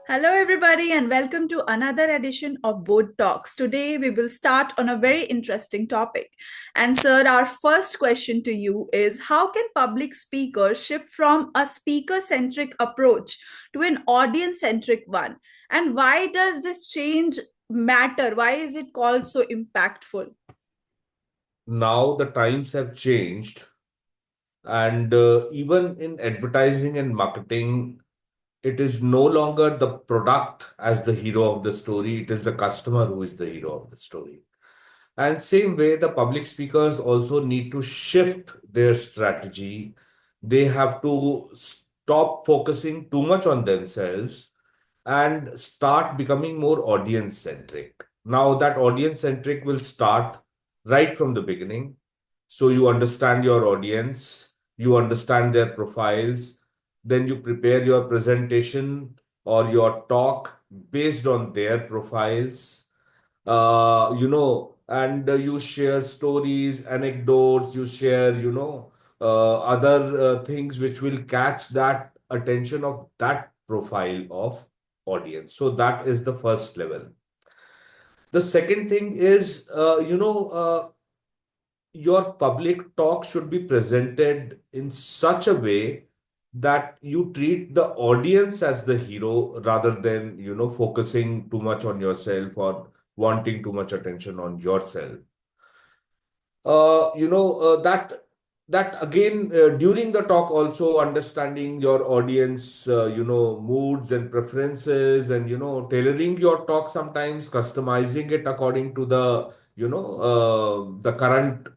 Hello, everybody, and welcome to another edition of Board Talks. Today, we will start on a very interesting topic. And, sir, our first question to you is: how can public speakers shift from a speaker centric approach to an audience centric one? And why does this change matter? Why is it called so impactful? Now the times have changed, and even in advertising and marketing, it is no longer the product as the hero of the story, it is the customer who is the hero of the story. And same way, the public speakers also need to shift their strategy. They have to stop focusing too much on themselves and start becoming more audience centric. Now, that audience centric will start right from the beginning. So, you understand your audience, you understand their profiles, then you prepare your presentation or your talk based on their profiles, and you share stories, anecdotes, you share, other things which will catch that attention of that profile of audience. So that is the first level. The second thing is, your public talk should be presented in such a way that you treat the audience as the hero rather than focusing too much on yourself or wanting too much attention on yourself. That again, during the talk, also understanding your audience moods and preferences, and tailoring your talk, sometimes customizing it according to the current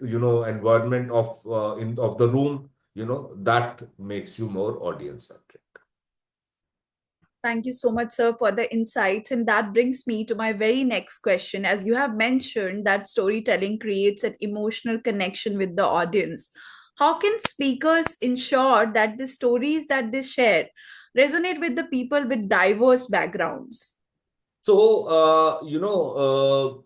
environment of the room, that makes you more audience centric. Thank you so much, sir, for the insights. And that brings me to my very next question. As you have mentioned, that storytelling creates an emotional connection with the audience. How can speakers ensure that the stories that they share resonate with the people with diverse backgrounds? So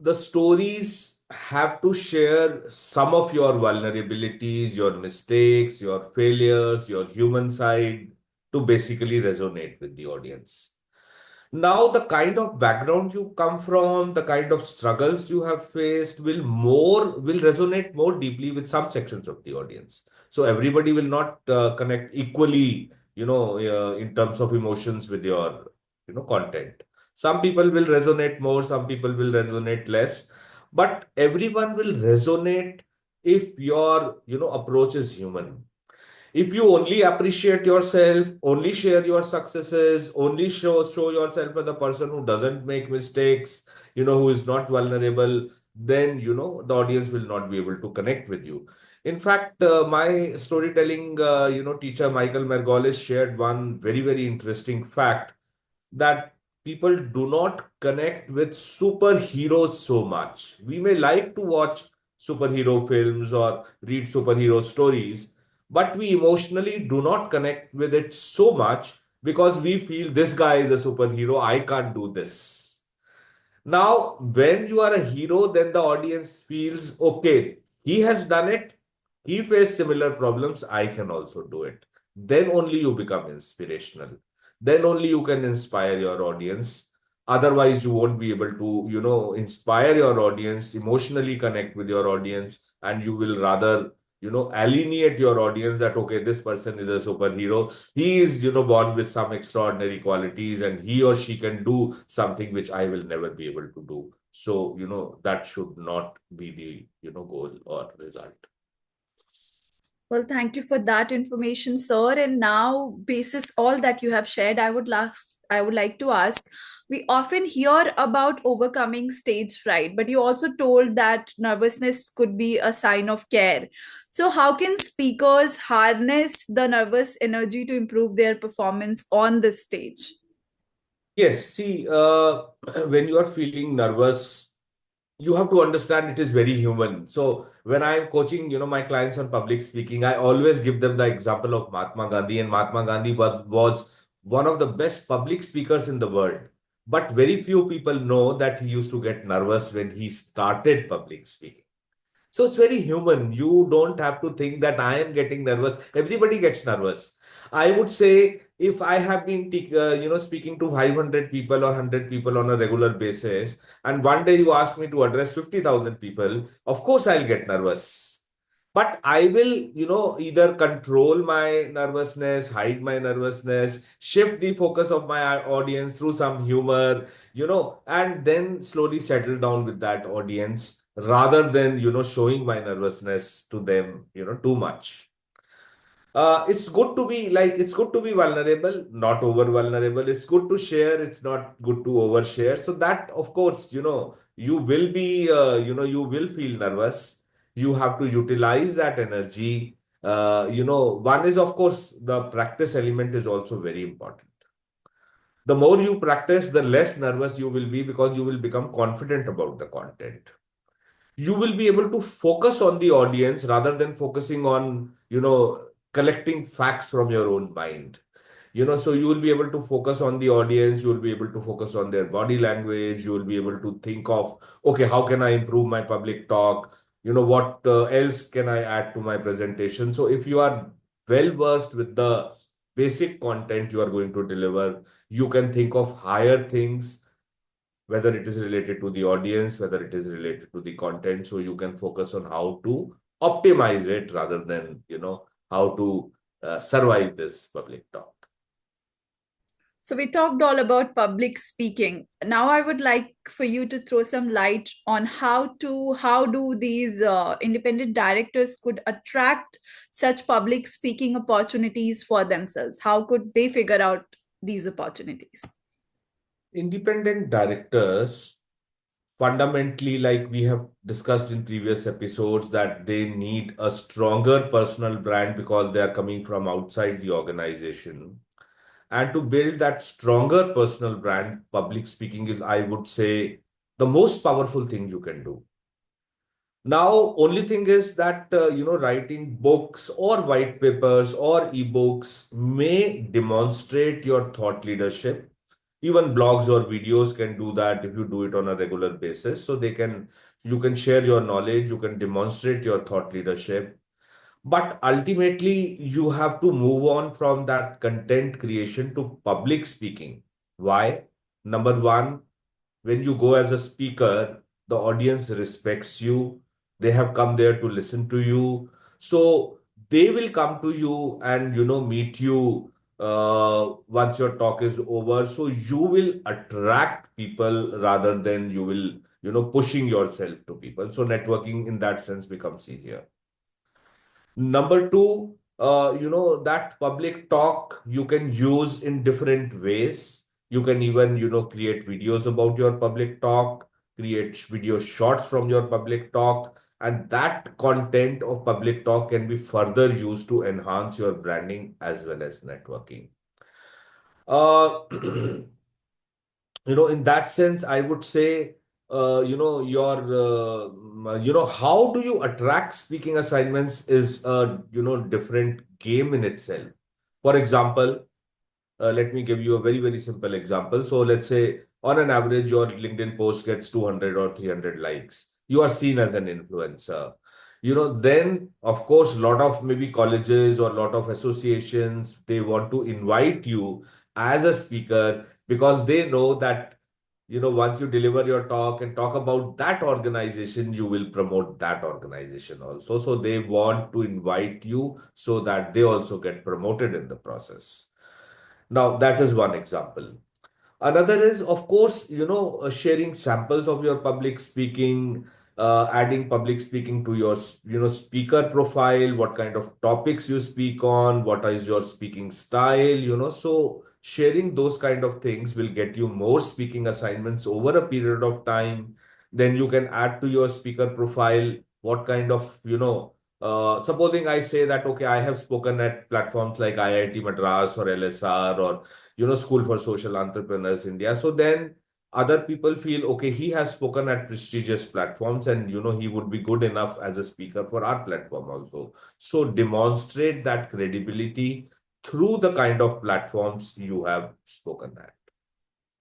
the stories have to share some of your vulnerabilities, your mistakes, your failures, your human side, to basically resonate with the audience. Now, the kind of background you come from, the kind of struggles you have faced will resonate more deeply with some sections of the audience. So everybody will not connect equally, in terms of emotions with your, content. Some people will resonate more, some people will resonate less, but everyone will resonate if your, approach is human. If you only appreciate yourself, only share your successes, only show yourself as a person who doesn't make mistakes, who is not vulnerable, then the audience will not be able to connect with you. In fact, my storytelling teacher Michael Margolis shared one very, very interesting fact, that people do not connect with superheroes so much. We may like to watch superhero films or read superhero stories, but we emotionally do not connect with it so much because we feel this guy is a superhero, I can't do this. Now, when you are a hero, then the audience feels okay, he has done it, he faced similar problems, I can also do it. Then only you become inspirational. Then only you can inspire your audience. Otherwise, you won't be able to, inspire your audience, emotionally connect with your audience, and you will rather, alienate your audience that, okay, this person is a superhero. He is, born with some extraordinary qualities, and he or she can do something which I will never be able to do. So, that should not be the, goal or result. Well, thank you for that information, sir. And now, basis all that you have shared, I would like to ask. We often hear about overcoming stage fright, but you also told that nervousness could be a sign of care. So, how can speakers harness the nervous energy to improve their performance on the stage? Yes, see, when you are feeling nervous, you have to understand it is very human. So when I'm coaching, my clients on public speaking, I always give them the example of Mahatma Gandhi. And Mahatma Gandhi was one of the best public speakers in the world. But very few people know that he used to get nervous when he started public speaking. So it's very human. You don't have to think that I am getting nervous. Everybody gets nervous. I would say if I have been, speaking to 500 people or 100 people on a regular basis, and one day you ask me to address 50,000 people, of course I'll get nervous. But I will, either control my nervousness, hide my nervousness, shift the focus of my audience through some humor, and then slowly settle down with that audience rather than, showing my nervousness to them, too much. It's good to be vulnerable, not over vulnerable. It's good to share. It's not good to overshare. So that, of course, you will be, you will feel nervous. You have to utilize that energy. One is, of course, the practice element is also very important. The more you practice, the less nervous you will be because you will become confident about the content. You will be able to focus on the audience rather than focusing on, collecting facts from your own mind. So you will be able to focus on the audience, you will be able to focus on their body language, you will be able to think of, okay, how can I improve my public talk? What else can I add to my presentation? So if you are well versed with the basic content you are going to deliver, you can think of higher things, whether it is related to the audience, whether it is related to the content. So you can focus on how to optimize it rather than, how to survive this public talk. So we talked all about public speaking. Now I would like for you to throw some light on how do these independent directors could attract such public speaking opportunities for themselves. How could they figure out these opportunities? Independent directors, fundamentally, like we have discussed in previous episodes, that they need a stronger personal brand because they are coming from outside the organization. And to build that stronger personal brand, public speaking is, I would say, the most powerful thing you can do. Now, only thing is that, writing books or white papers or ebooks may demonstrate your thought leadership. Even blogs or videos can do that if you do it on a regular basis. So you can share your knowledge, you can demonstrate your thought leadership. But ultimately, you have to move on from that content creation to public speaking. Why? Number one, when you go as a speaker, the audience respects you. They have come there to listen to you. So they will come to you and, meet you once your talk is over. So you will attract people rather than you will, pushing yourself to people. So networking in that sense becomes easier. Number two, that public talk you can use in different ways. You can even, create videos about your public talk, create video shorts from your public talk, and that content of public talk can be further used to enhance your branding as well as networking. Uh, in that sense, I would say, how do you attract speaking assignments is a, different game in itself. For example, let me give you a very, very simple example. So let's say on an average, your LinkedIn post gets 200 or 300 likes. You are seen as an influencer. Then of course, a lot of maybe colleges or a lot of associations, they want to invite you as a speaker because they know that, once you deliver your talk and talk about that organization, you will promote that organization also. So they want to invite you so that they also get promoted in the process. Now, that is one example. Another is, of course, sharing samples of your public speaking, adding public speaking to your, speaker profile, what kind of topics you speak on, what is your speaking style, so sharing those kind of things will get you more speaking assignments over a period of time. Then you can add to your speaker profile what kind of, supposing I say that, okay, I have spoken at platforms like IIT Madras or LSR or School for Social Entrepreneurs India. So then other people feel, okay, he has spoken at prestigious platforms and, he would be good enough as a speaker for our platform also. So demonstrate that credibility through the kind of platforms you have spoken at.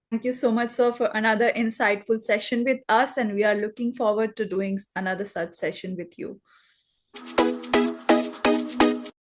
Thank you so much, sir, for another insightful session with us, and we are looking forward to doing another such session with you.